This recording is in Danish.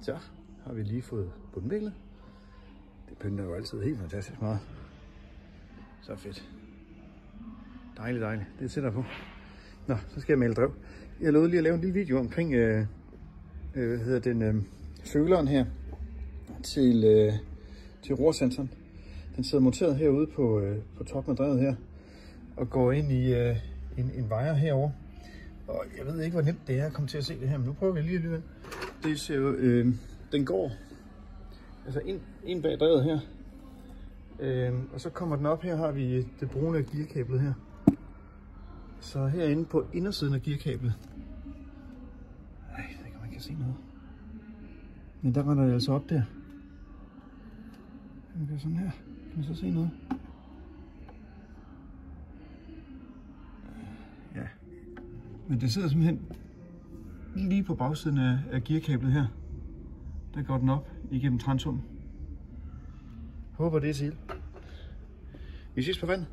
Så har vi lige fået bundviklet. Det pynter jo altid helt fantastisk meget. Så fedt. Dejligt, dejligt. Det sætter jeg på. Nå, så skal jeg male drev. Jeg lovede lige at lave en lille video omkring føleren her til rorsensoren. Den sidder monteret herude på toppen af drevet her og går ind i en wire herover. Og jeg ved ikke, hvor nemt det er at komme til at se det her, men nu prøver vi lige alligevel. Det ser jo, den går altså ind bag drevet her. Og så kommer den op, her har vi det brune af gearkablet her. Så herinde på indersiden af gearkablet. Nej, jeg ved ikke, om man kan se noget. Men der render det altså op der. Man kan sådan her. Kan man så se noget? Ja. Men det sidder simpelthen lige på bagsiden af gearkablet her. Der går den op igennem transunden. Håber det er til. Vi ses på vandet.